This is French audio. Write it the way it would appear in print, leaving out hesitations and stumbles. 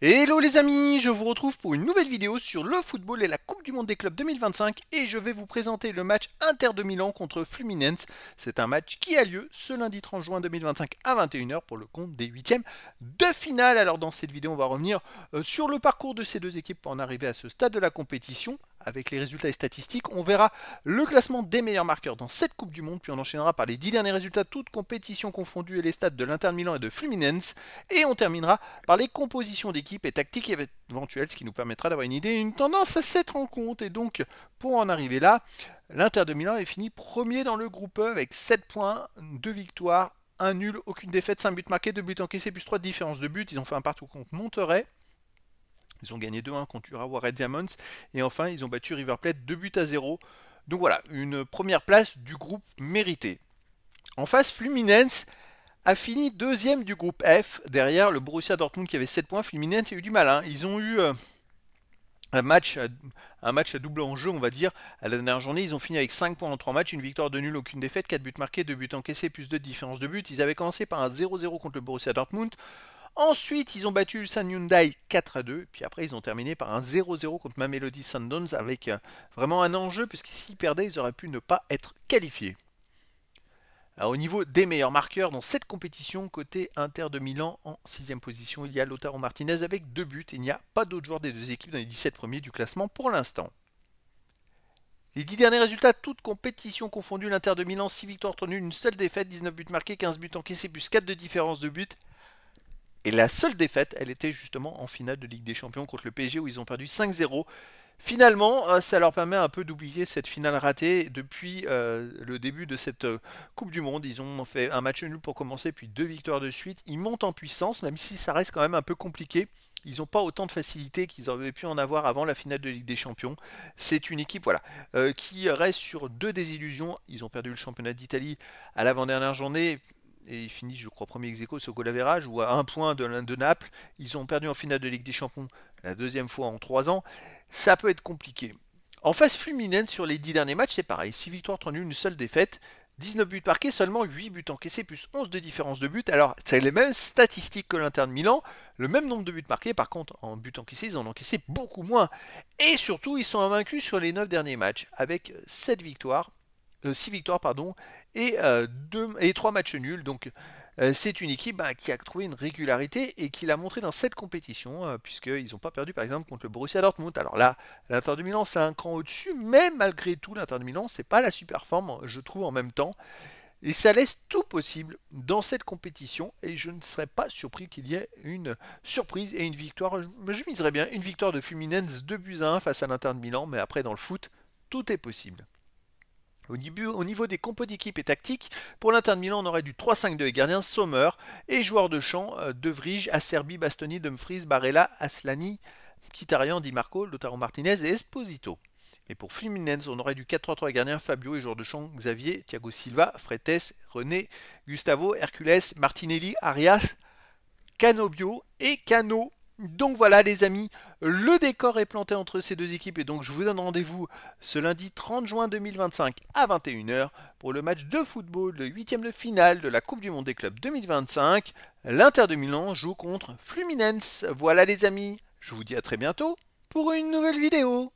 Hello les amis, je vous retrouve pour une nouvelle vidéo sur le football et la Coupe du Monde des clubs 2025 et je vais vous présenter le match Inter de Milan contre Fluminense. C'est un match qui a lieu ce lundi 30 juin 2025 à 21h pour le compte des huitièmes de finale. Alors dans cette vidéo on va revenir sur le parcours de ces deux équipes pour en arriver à ce stade de la compétition. Avec les résultats et statistiques, on verra le classement des meilleurs marqueurs dans cette Coupe du Monde, puis on enchaînera par les 10 derniers résultats, toutes compétitions confondues et les stats de l'Inter de Milan et de Fluminense. Et on terminera par les compositions d'équipe et tactiques éventuelles, ce qui nous permettra d'avoir une idée et une tendance à cette rencontre. Et donc, pour en arriver là, l'Inter de Milan est fini premier dans le groupe E avec 7 points, 2 victoires, 1 nul, aucune défaite, 5 buts marqués, 2 buts encaissés, plus 3 de différence de buts. Ils ont fait un partout contre Monterrey. Ils ont gagné 2-1 contre Urawa Red Diamonds. Et enfin, ils ont battu River Plate 2 buts à 0. Donc voilà, une première place du groupe méritée. En face, Fluminense a fini deuxième du groupe F, derrière le Borussia Dortmund qui avait 7 points. Fluminense a eu du mal, hein. Ils ont eu un match, à double enjeu, on va dire. À la dernière journée, ils ont fini avec 5 points en 3 matchs, une victoire de nul, aucune défaite, 4 buts marqués, 2 buts encaissés, plus 2 de différence de but. Ils avaient commencé par un 0-0 contre le Borussia Dortmund. Ensuite, ils ont battu le San Hyundai 4-2. Puis après, ils ont terminé par un 0-0 contre Mamelodi Sundowns avec vraiment un enjeu, puisque s'ils perdaient, ils auraient pu ne pas être qualifiés. Alors, au niveau des meilleurs marqueurs dans cette compétition, côté Inter de Milan, en 6ème position, il y a Lautaro Martinez avec 2 buts. Il n'y a pas d'autres joueurs des deux équipes dans les 17 premiers du classement pour l'instant. Les 10 derniers résultats, toutes compétitions confondues, l'Inter de Milan, 6 victoires, 3 nuls, une seule défaite, 19 buts marqués, 15 buts encaissés, plus 4 de différence de but. Et la seule défaite, elle était justement en finale de Ligue des Champions contre le PSG où ils ont perdu 5-0. Finalement, ça leur permet un peu d'oublier cette finale ratée depuis le début de cette Coupe du Monde. Ils ont fait un match nul pour commencer, puis 2 victoires de suite. Ils montent en puissance, même si ça reste quand même un peu compliqué. Ils n'ont pas autant de facilité qu'ils auraient pu en avoir avant la finale de Ligue des Champions. C'est une équipe voilà, qui reste sur 2 désillusions. Ils ont perdu le championnat d'Italie à l'avant-dernière journée et ils finissent, je crois, premier ex aequo au goal average ou à un point de Naples. Ils ont perdu en finale de Ligue des Champions la deuxième fois en 3 ans. Ça peut être compliqué. En face, Fluminense, sur les 10 derniers matchs, c'est pareil. 6 victoires, 3 nuls, une seule défaite. 19 buts marqués, seulement 8 buts encaissés, plus 11 de différence de but. Alors, c'est les mêmes statistiques que l'Inter de Milan, le même nombre de buts marqués. Par contre, en buts encaissés, ils en ont encaissé beaucoup moins. Et surtout, ils sont invaincus sur les 9 derniers matchs, avec 7 victoires, 6 victoires pardon, et 3 matchs nuls. Donc c'est une équipe qui a trouvé une régularité et qui l'a montré dans cette compétition, puisqu'ils n'ont pas perdu par exemple contre le Borussia Dortmund. Alors là, l'Inter de Milan c'est un cran au-dessus, mais malgré tout, l'Inter de Milan c'est pas la super forme, je trouve en même temps. Et ça laisse tout possible dans cette compétition et je ne serais pas surpris qu'il y ait une surprise et une victoire. Je miserais bien une victoire de Fluminense 2 buts à 1 face à l'Inter de Milan, mais après dans le foot, tout est possible. Au niveau des compos d'équipe et tactiques, pour l'Inter de Milan, on aurait du 3-5-2 et gardien Sommer et joueurs de champ De Vrij, Acerbi, Bastoni, Dumfries, Barella, Aslani, Mkhitaryan, Di Marco, Lautaro Martinez et Esposito. Et pour Fluminense, on aurait du 4-3-3 et gardien Fabio et joueurs de champ Xavier, Thiago Silva, Fretes, René, Gustavo, Hercules, Martinelli, Arias, Canobio et Cano. Donc voilà les amis, le décor est planté entre ces deux équipes et donc je vous donne rendez-vous ce lundi 30 juin 2025 à 21h pour le match de football, le 8e de finale de la Coupe du Monde des clubs 2025. L'Inter de Milan joue contre Fluminense. Voilà les amis, je vous dis à très bientôt pour une nouvelle vidéo.